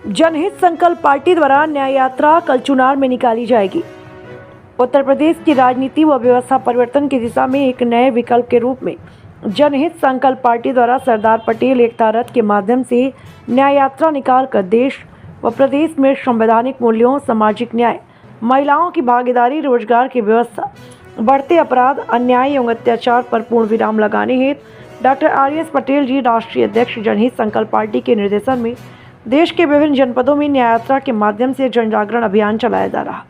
जनहित संकल्प पार्टी द्वारा न्याय यात्रा कल चुनार में निकाली जाएगी। उत्तर प्रदेश की राजनीति व व्यवस्था परिवर्तन की दिशा में एक नए विकल्प के रूप में जनहित संकल्प पार्टी द्वारा सरदार पटेल एकता रथ के माध्यम से न्याय यात्रा निकालकर देश व प्रदेश में संवैधानिक मूल्यों, सामाजिक न्याय, महिलाओं की भागीदारी, रोजगार की व्यवस्था, बढ़ते अपराध, अन्याय एवं अत्याचार पर पूर्ण विराम लगाने हेतु डॉक्टर आर.एस. पटेल जी, राष्ट्रीय अध्यक्ष, जनहित संकल्प पार्टी के निर्देशन में देश के विभिन्न जनपदों में न्याय यात्रा के माध्यम से जन जागरण अभियान चलाया जा रहा,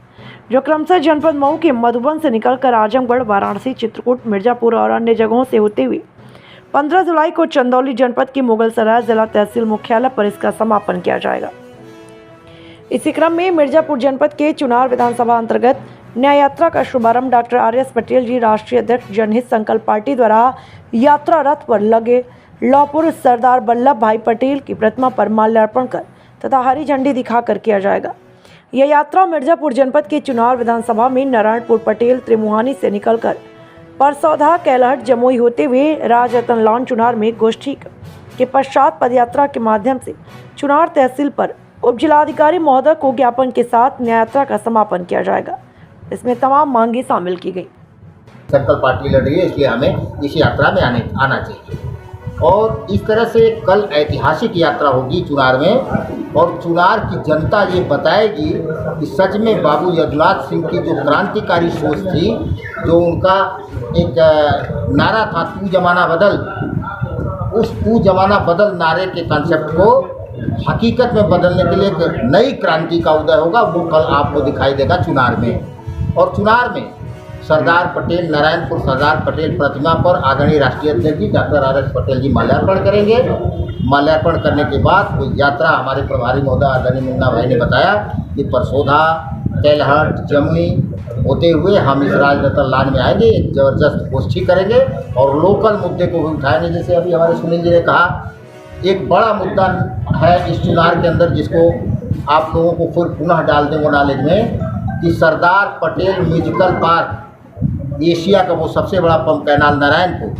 जो क्रमशः जनपद मऊ के मधुबन से निकलकर आजमगढ़, वाराणसी, चित्रकूट, मिर्जापुर और अन्य जगहों से होते हुए 15 जुलाई को चंदौली जनपद के मुगलसराय जिला तहसील मुख्यालय पर इसका समापन किया जाएगा। इसी क्रम में मिर्जापुर जनपद के चुनार विधानसभा अंतर्गत न्याय यात्रा का शुभारंभ डॉक्टर आर.एस. पटेल जी, राष्ट्रीय अध्यक्ष, जनहित संकल्प पार्टी द्वारा यात्रा रथ पर लगे लौहपुरुष सरदार वल्लभ भाई पटेल की प्रतिमा पर माल्यार्पण कर तथा हरी झंडी दिखाकर किया जाएगा। यह यात्रा मिर्जापुर जनपद के चुनार विधानसभा में नारायणपुर, पटेल, त्रिमुहानी से निकलकर परसौधा, कैलहट, जमुई होते हुए राजरतन लॉन चुनार में गोष्ठी के पश्चात पदयात्रा के माध्यम से चुनार तहसील पर उप जिलाधिकारी महोदय को ज्ञापन के साथ न्याय यात्रा का समापन किया जाएगा। इसमें तमाम मांगे शामिल की गई। संकल्प पार्टी लड़ रही है, इसलिए हमें इस यात्रा में आना चाहिए और इस तरह से कल ऐतिहासिक यात्रा होगी चुनार में और चुनार की जनता ये बताएगी कि सच में बाबू यदुनाथ सिंह की जो क्रांतिकारी सोच थी, जो उनका एक नारा था तू जमाना बदल, उस तू जमाना बदल नारे के कॉन्सेप्ट को हकीकत में बदलने के लिए एक नई क्रांति का उदय होगा। वो कल आपको दिखाई देगा चुनार में। और चुनार में सरदार पटेल, नारायणपुर सरदार पटेल प्रतिमा पर आदरणीय राष्ट्रीय अध्यक्ष जी डॉक्टर आर.एस. पटेल जी माल्यार्पण करेंगे। माल्यार्पण करने के बाद वो यात्रा हमारे प्रभारी महोदय आदरणीय मुन्ना भाई ने बताया कि परसौधा, कैलहट, जमुई होते हुए हम इस राजरतन लॉन में आएंगे, एक ज़बरदस्त गोष्ठी करेंगे और लोकल मुद्दे को भी उठाएंगे। जैसे अभी हमारे सुनील जी ने कहा, एक बड़ा मुद्दा है इस चुनार के अंदर जिसको आप लोगों को फिर पुनः डाल दें वो नॉलेज में कि Sardar Patel musical park, Asia का वो सबसे बड़ा पंप कैनाल नारायणपुर,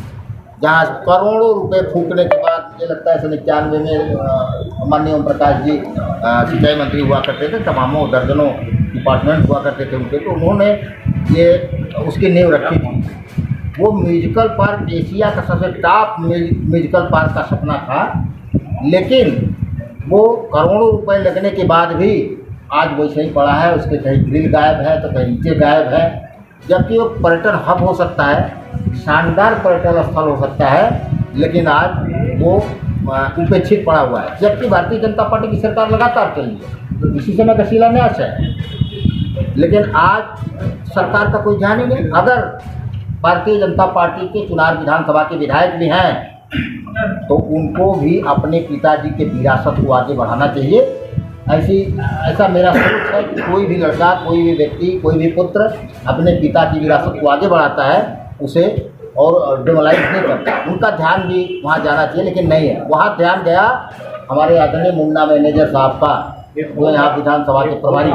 जहाँ करोड़ों रुपए फूकने के बाद मुझे लगता है 1991 में माननीय ओम प्रकाश जी सिंचाई मंत्री हुआ करते थे, तमामों दर्जनों डिपार्टमेंट हुआ करते थे उनके, तो उन्होंने ये उसकी नींव रखी थी। वो म्यूजिकल पार्क एशिया का सबसे टॉप म्यूजिकल पार्क का सपना था, लेकिन वो करोड़ों रुपए लगने के बाद भी आज वैसे ही पड़ा है। उसके कहीं ग्रिल गायब है तो कहीं नीचे गायब है, जबकि वो पर्यटन हब हो सकता है, शानदार पर्यटन स्थल हो सकता है, लेकिन आज वो उपेक्षित पड़ा हुआ है। जबकि भारतीय जनता पार्टी की सरकार लगातार चली है, इसी समय का शिलान्यास है, लेकिन आज सरकार का कोई ध्यान ही नहीं। अगर भारतीय जनता पार्टी के चुनार विधानसभा के विधायक भी हैं तो उनको भी अपने पिताजी के विरासत को आगे बढ़ाना चाहिए। ऐसा मेरा सोच है कि कोई भी लड़का, कोई भी व्यक्ति, कोई भी पुत्र अपने पिता की विरासत को आगे बढ़ाता है, उसे और डिमोलाइज नहीं करता। उनका ध्यान भी वहाँ जाना चाहिए, लेकिन नहीं है। वहाँ ध्यान गया हमारे आदरणीय मुन्ना मैनेजर साहब का, वो यहाँ विधानसभा के प्रभारी,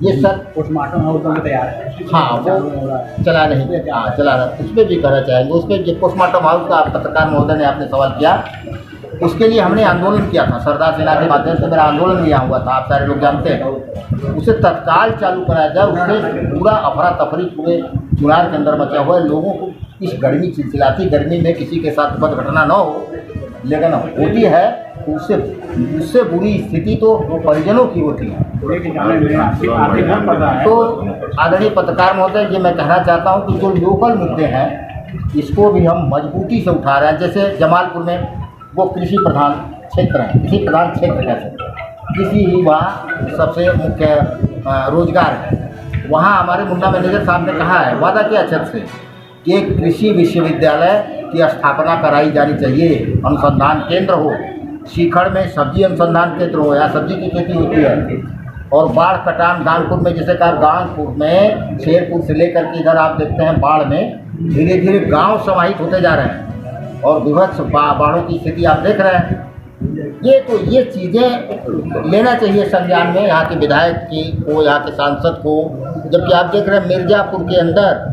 ये सर पोस्टमार्टम हाउस तैयार है। हाँ, वो चला नहीं, हाँ चला रहा, उस पर भी कहना चाहेंगे। उस पर पोस्टमार्टम हाउस का पत्रकार महोदय ने आपने सवाल किया, उसके लिए हमने आंदोलन किया था। सरदार सेना के माध्यम से मेरा आंदोलन लिया हुआ था, आप सारे लोग जानते हैं। उसे तत्काल चालू कराया जाए। उससे पूरा अफरा तफरी पूरे चुनार के अंदर मचा हुआ है। लोगों को इस गर्मी, चिलचिलाती गर्मी में किसी के साथ बद घटना न हो, लेकिन होती है उससे बुरी स्थिति तो परिजनों की होती है। तो आदरणीय पत्रकार महोदय, ये मैं कहना चाहता हूँ कि जो लोकल मुद्दे हैं इसको भी हम मजबूती से उठा रहे हैं। जैसे जमालपुर में वो कृषि प्रधान क्षेत्र है, कृषि प्रधान क्षेत्र कह सकते हैं, कृषि ही वहाँ सबसे मुख्य रोजगार है। वहाँ हमारे मुन्ना मैनेजर साहब ने कहा है, वादा किया छत से कि एक कृषि विश्वविद्यालय की स्थापना कराई जानी चाहिए, अनुसंधान केंद्र हो, सीखड़ में सब्जी अनुसंधान केंद्र हो, यहाँ सब्जी की खेती होती है। और बाढ़ कटान गानपुर में, जैसे कहा गानपुर में, शेरपुर से लेकर के इधर आप देखते हैं बाढ़ में धीरे धीरे गांव समाहित होते जा रहे हैं और विभत्स बाढ़ों की स्थिति आप देख रहे हैं। ये चीज़ें लेना चाहिए संज्ञान में यहाँ के विधायक की को, यहाँ के सांसद को। जबकि आप देख रहे हैं मिर्जापुर के अंदर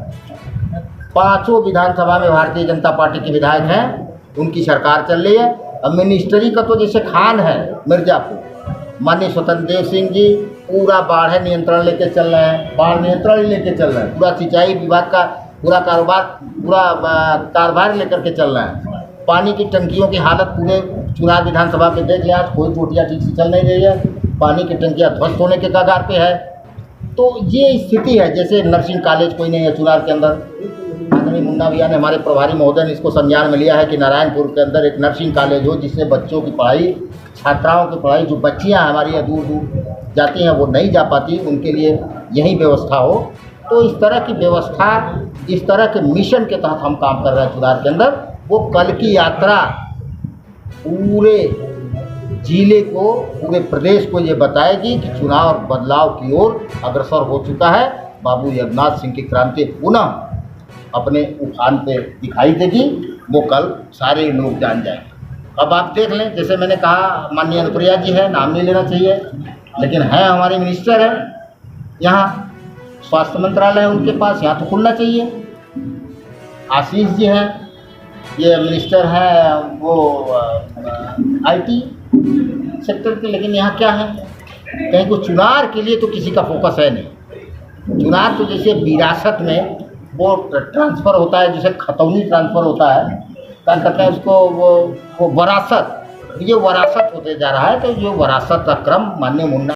5 विधानसभा में भारतीय जनता पार्टी के विधायक हैं, उनकी सरकार चल रही है। अब मिनिस्ट्री का तो जैसे खान है मिर्जापुर, माननीय स्वतंत्र देव सिंह जी पूरा बाढ़ नियंत्रण लेके चल रहे हैं, बाढ़ नियंत्रण ही लेके चल रहे हैं, पूरा सिंचाई विभाग का पूरा कारभार लेकर के चल रहे हैं। पानी की टंकियों की हालत पूरे चुनार विधानसभा में देख लिया, कोई टोटियाँ ठीक से चल नहीं रही है, पानी की टंकियाँ ध्वस्त होने के कगार पे है। तो ये स्थिति है। जैसे नर्सिंग कॉलेज कोई नहीं है चुनार के अंदर, आदमी मुन्ना भैया ने, हमारे प्रभारी महोदय ने इसको संज्ञान में लिया है कि नारायणपुर के अंदर एक नर्सिंग कॉलेज हो, जिससे बच्चों की पढ़ाई, छात्राओं की पढ़ाई, जो बच्चियाँ हमारी दूर दूर जाती हैं वो नहीं जा पाती, उनके लिए यही व्यवस्था हो। तो इस तरह की व्यवस्था, इस तरह के मिशन के तहत हम काम कर रहे हैं चुनार के अंदर। वो कल की यात्रा पूरे जिले को, पूरे प्रदेश को ये बताएगी कि चुनाव बदलाव की ओर अग्रसर हो चुका है। बाबू जगन्नाथ सिंह की क्रांति पुनः अपने उफान पे दिखाई देगी, वो कल सारे लोग जान जाएंगे। अब आप देख लें, जैसे मैंने कहा, माननीय अनुप्रिया जी है, नाम नहीं लेना चाहिए, लेकिन हैं हमारे मिनिस्टर हैं, यहाँ स्वास्थ्य मंत्रालय है उनके पास, यहाँ तो खुलना चाहिए। आशीष जी हैं, ये मिनिस्टर हैं वो IT सेक्टर के, लेकिन यहाँ क्या है, कहीं को चुनार के लिए तो किसी का फोकस है नहीं। चुनार तो जैसे विरासत में वो ट्रांसफ़र होता है, जैसे खतौनी ट्रांसफ़र होता है, क्या कहते हैं उसको, वो वरासत, ये वरासत होते जा रहा है। तो जो वरासत का क्रम माननीय मुन्ना